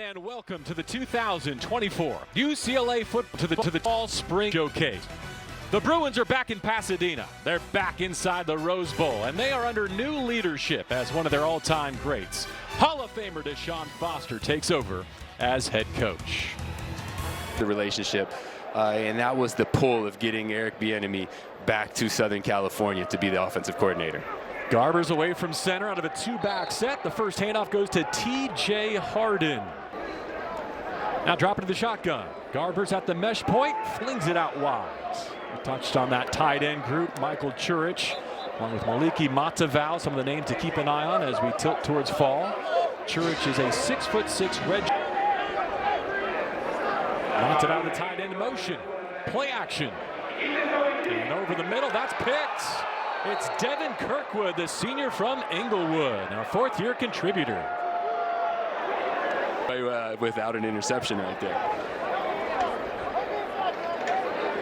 and welcome to the 2024 UCLA football to the Fall Spring Showcase. The Bruins are back in Pasadena. They're back inside the Rose Bowl, and they are under new leadership as one of their all-time greats. Hall of Famer Deshaun Foster takes over as head coach. The relationship, and that was the pull of getting Eric Bieniemy back to Southern California to be the offensive coordinator. Garber's away from center out of a two-back set. The first handoff goes to T.J. Harden. Now dropping to the shotgun. Garber's at the mesh point, flings it out wide. We touched on that tight end group, Michael Churich, along with Maliki Mataval, some of the names to keep an eye on as we tilt towards fall. Churich is a 6'6" red. Knocked it out of the tight end motion. Play action. And over the middle, that's picked. It's Devin Kirkwood, the senior from Inglewood, a fourth-year contributor. Without an interception right there.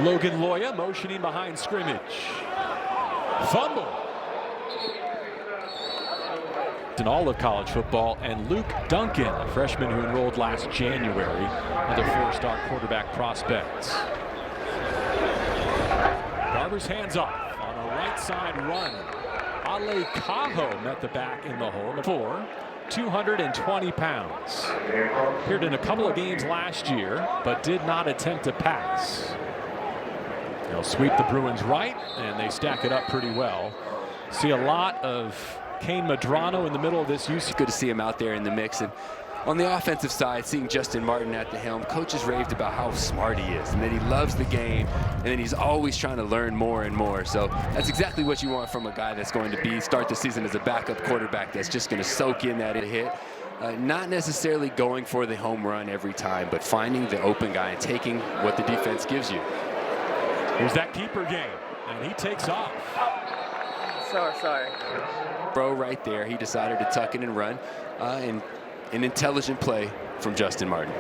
Logan Loya motioning behind scrimmage. Fumble. In all of college football, and Luke Duncan, a freshman who enrolled last January, another four-star quarterback prospect. Garber's hands off. Right side run. Ale Cajo met the back in the hole. 220 pounds. Appeared in a couple of games last year, but did not attempt to pass. They'll sweep the Bruins right, and they stack it up pretty well. See a lot of Kane Madrano in the middle of this UC. Good to see him out there in the mix. And on the offensive side, seeing Justin Martin at the helm, coaches raved about how smart he is and that he loves the game and that he's always trying to learn more and more. So that's exactly what you want from a guy that's going to start the season as a backup quarterback that's just going to soak in that hit. Not necessarily going for the home run every time, but finding the open guy and taking what the defense gives you. Here's that keeper game, and he takes off. Sorry. Bro, right there, he decided to tuck in and run, and an intelligent play from Justin Martin.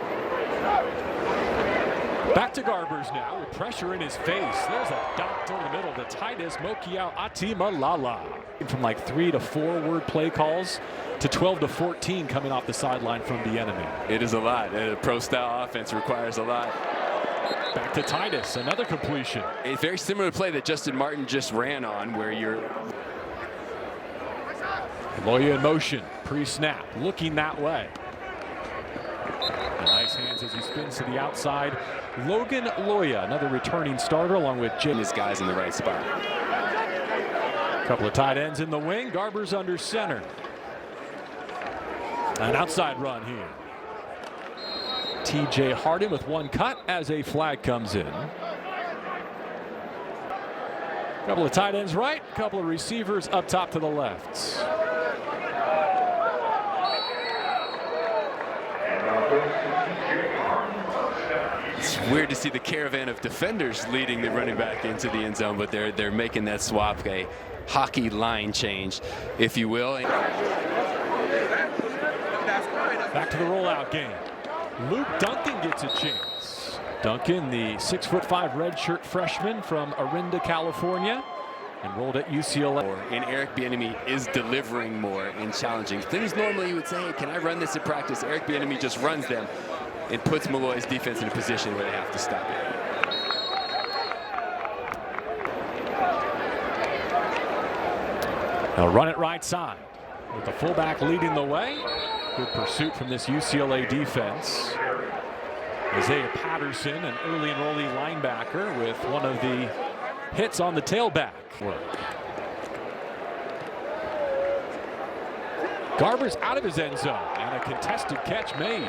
Back to Garber's now with pressure in his face. There's a dot in the middle to Titus Mokiao Atimalala. From like 3 to 4 word play calls to 12 to 14 coming off the sideline from the enemy. It is a lot. A pro-style offense requires a lot. Back to Titus, another completion. A very similar play that Justin Martin just ran on, where you're... Loya in motion, pre-snap, looking that way. Nice hands as he spins to the outside. Logan Loya, another returning starter, along with Jim. His guys in the right spot. Couple of tight ends in the wing. Garber's under center. An outside run here. T.J. Harden with one cut as a flag comes in. Couple of tight ends right, couple of receivers up top to the left. It's weird to see the caravan of defenders leading the running back into the end zone, but they're making that swap, a hockey line change, if you will. Back to the rollout game. Luke Duncan gets a chance. Duncan, the 6'5" redshirt freshman from Orinda, California, enrolled at UCLA. And Eric Bieniemy is delivering more and challenging things. Normally you would say, hey, can I run this in practice? Eric Bieniemy just runs them and puts Malloy's defense in a position where they have to stop it. They'll run it right side with the fullback leading the way. Good pursuit from this UCLA defense. Isaiah Patterson, an early enrollee linebacker, with one of the hits on the tailback. Garber's out of his end zone, and a contested catch made.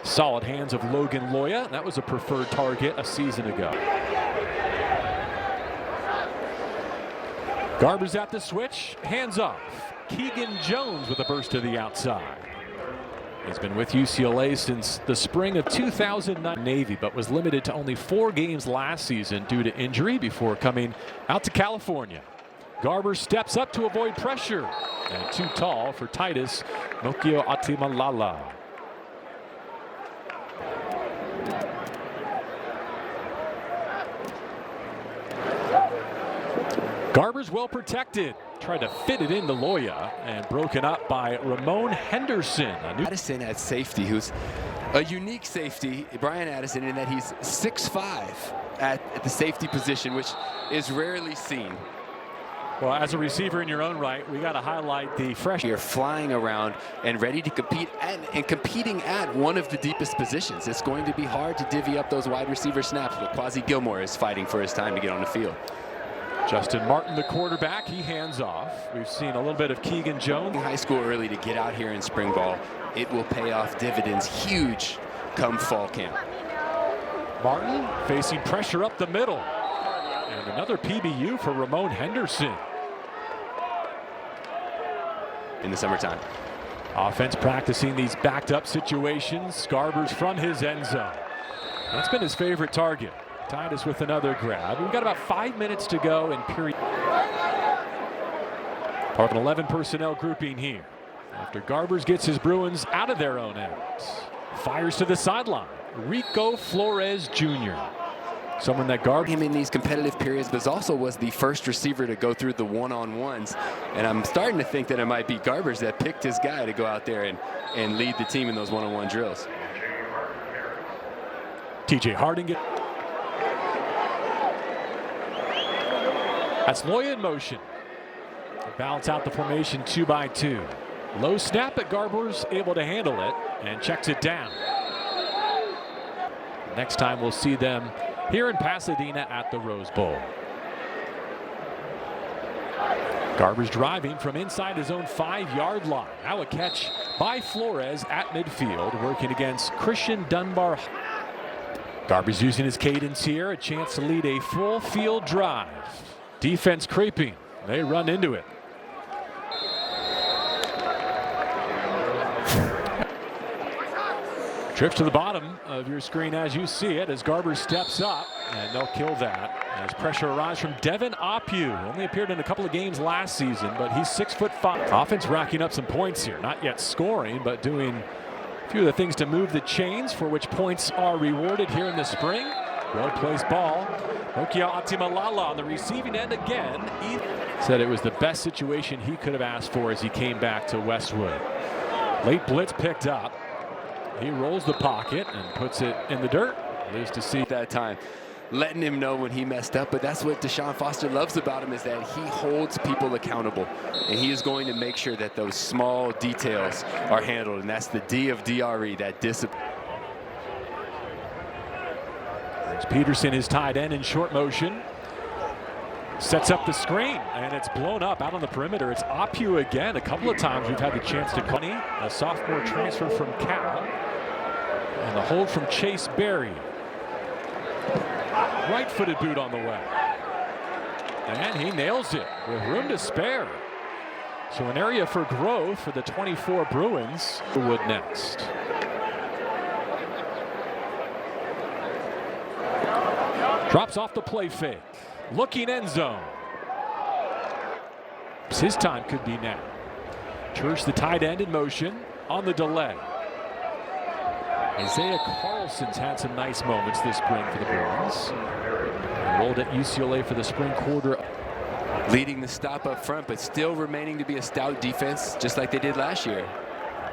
Solid hands of Logan Loya. That was a preferred target a season ago. Garber's at the switch, hands off. Keegan Jones with a burst to the outside. He's been with UCLA since the spring of 2009 Navy, but was limited to only 4 games last season due to injury before coming out to California. Garber steps up to avoid pressure, and too tall for Titus Mokiao Atimalala. Garber's well protected. Tried to fit it into Loya and broken up by Ramon Henderson. Addison at safety, who's a unique safety, Brian Addison, in that he's 6'5" at the safety position, which is rarely seen. Well, as a receiver in your own right, we got to highlight the freshman. You're flying around and ready to compete and competing at one of the deepest positions. It's going to be hard to divvy up those wide receiver snaps, but Quasi Gilmore is fighting for his time to get on the field. Justin Martin, the quarterback, he hands off. We've seen a little bit of Keegan Jones. In high school early to get out here in spring ball, it will pay off dividends huge come fall camp. Martin facing pressure up the middle. And another PBU for Ramon Henderson. In the summertime. Offense practicing these backed up situations. Garbers from his end zone. That's been his favorite target. Titus with another grab. We've got about 5 minutes to go in period. Part of an 11 personnel grouping here. After Garbers gets his Bruins out of their own ends. Fires to the sideline. Rico Flores Jr. Someone that guarded him in these competitive periods, but also was the first receiver to go through the one-on-ones. And I'm starting to think that it might be Garbers that picked his guy to go out there and lead the team in those one-on-one drills. TJ Harding. That's Loya in motion. They balance out the formation 2 by 2. Low snap, but Garbers able to handle it and checks it down. Next time we'll see them here in Pasadena at the Rose Bowl. Garbers driving from inside his own 5-yard line. Now a catch by Flores at midfield, working against Christian Dunbar. Garbers using his cadence here, a chance to lead a full field drive. Defense creeping. They run into it. Trips to the bottom of your screen as you see it as Garber steps up, and they'll kill that as pressure arrives from Devin Apu. Only appeared in a couple of games last season, but he's 6'5". Offense racking up some points here. Not yet scoring, but doing a few of the things to move the chains, for which points are rewarded here in the spring. Well-placed ball. Nokia Atimalala on the receiving end again. He said it was the best situation he could have asked for as he came back to Westwood. Late blitz picked up. He rolls the pocket and puts it in the dirt. Lives to see that time, letting him know when he messed up. But that's what Deshaun Foster loves about him, is that he holds people accountable, and he is going to make sure that those small details are handled. And that's the D of DRE, that discipline. There's Peterson, his tight end, in short motion. Sets up the screen, and it's blown up out on the perimeter. It's Apu again. A couple of times we've had the chance to call a sophomore transfer from Cal. And the hold from Chase Berry. Right-footed boot on the way. And he nails it with room to spare. So an area for growth for the 24 Bruins. Wood next. Drops off the play fake. Looking end zone. His time could be now. Church, the tight end, in motion on the delay. Isaiah Carlson's had some nice moments this spring for the Bruins. Enrolled at UCLA for the spring quarter. Leading the stop up front, but still remaining to be a stout defense, just like they did last year.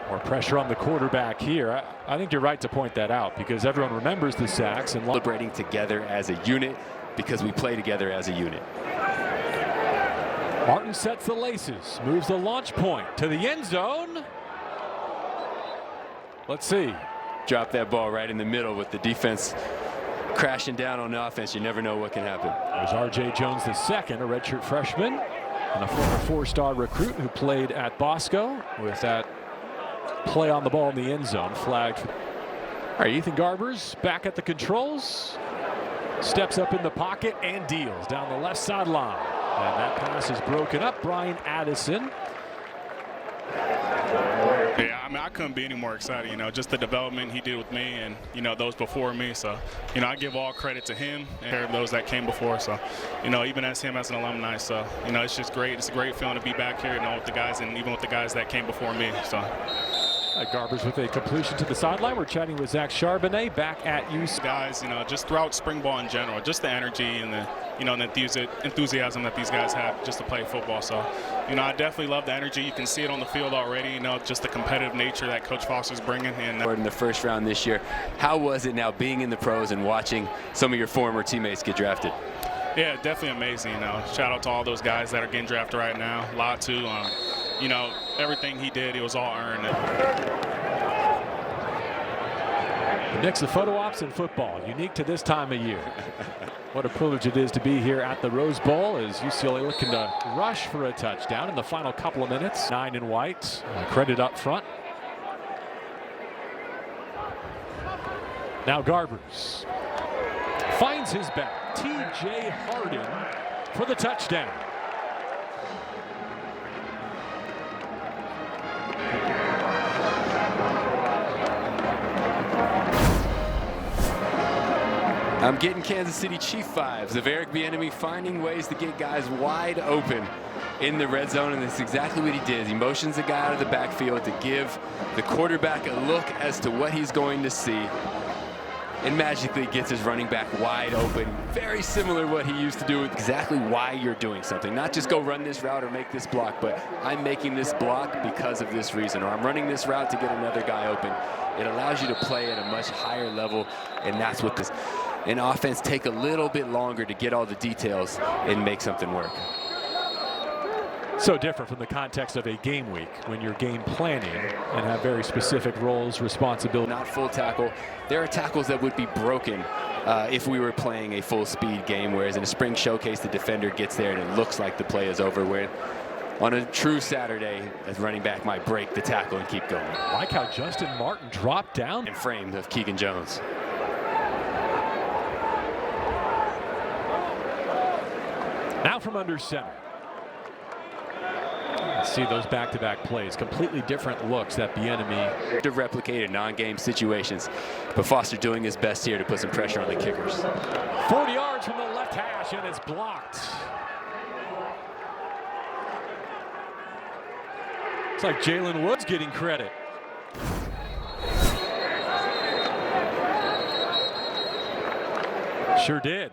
More pressure on the quarterback here. I think you're right to point that out, because everyone remembers the sacks and celebrating together as a unit, because we play together as a unit. Martin sets the laces, moves the launch point to the end zone. Let's see. Drop that ball right in the middle with the defense crashing down on the offense. You never know what can happen. There's R.J. Jones II, a redshirt freshman and a former 4-star recruit who played at Bosco, with that play on the ball in the end zone flagged. All right, Ethan Garbers back at the controls. Steps up in the pocket and deals down the left sideline. And that pass is broken up. Brian Addison. Yeah, I mean, I couldn't be any more excited, just the development he did with me and, those before me. So, I give all credit to him and those that came before. So, even as him as an alumni. So, it's just great. It's a great feeling to be back here, with the guys and even with the guys that came before me. So. Garbers with a completion to the sideline. We're chatting with Zach Charbonnet back at UCLA. Guys, just throughout spring ball in general, just the energy and the, the enthusiasm that these guys have just to play football. So, I definitely love the energy. You can see it on the field already, just the competitive nature that Coach Foster's bringing. And in the first round this year, how was it now being in the pros and watching some of your former teammates get drafted? Yeah, definitely amazing. Shout out to all those guys that are getting drafted right now. Latu, everything he did, it was all earned. The mix of photo ops and football, unique to this time of year. What a privilege it is to be here at the Rose Bowl as UCLA looking to rush for a touchdown in the final couple of minutes. 9 in white, credit up front. Now Garbers finds his back. T.J. Hardin for the touchdown. I'm getting Kansas City Chief vibes of Eric Bieniemy finding ways to get guys wide open in the red zone, and that's exactly what he did. He motions the guy out of the backfield to give the quarterback a look as to what he's going to see, and magically gets his running back wide open. Very similar to what he used to do, exactly why you're doing something. Not just go run this route or make this block, but I'm making this block because of this reason, or I'm running this route to get another guy open. It allows you to play at a much higher level, and that's what this an offense take a little bit longer to get all the details and make something work. So different from the context of a game week when you're game planning and have very specific roles, responsibility. Not full tackle. There are tackles that would be broken if we were playing a full speed game, whereas in a spring showcase, the defender gets there and it looks like the play is over. Where on a true Saturday, a running back might break the tackle and keep going. Like how Justin Martin dropped down. In frame of Keegan Jones. Now from under center. See those back-to-back plays, completely different looks that Bieniemy to replicate in non-game situations, but Foster doing his best here to put some pressure on the kickers. 40 yards from the left hash, and it's blocked. It's like Jalen Woods getting credit. Sure did.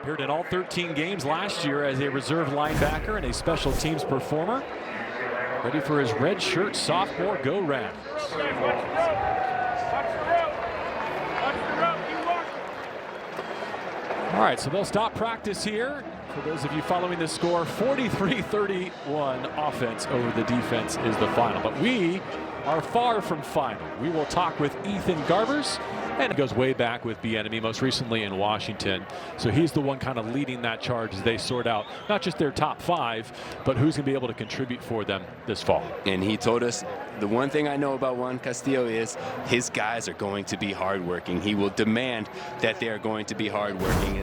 Appeared in all 13 games last year as a reserve linebacker and a special teams performer. Ready for his red shirt sophomore go-round. All right, so they'll stop practice here. For those of you following the score, 43-31 offense over the defense is the final. But we are far from final. We will talk with Ethan Garbers, and it goes way back with Bieniemy, most recently in Washington. So he's the one kind of leading that charge as they sort out not just their top 5, but who's going to be able to contribute for them this fall. And he told us, the one thing I know about Juan Castillo is his guys are going to be hardworking. He will demand that they are going to be hardworking.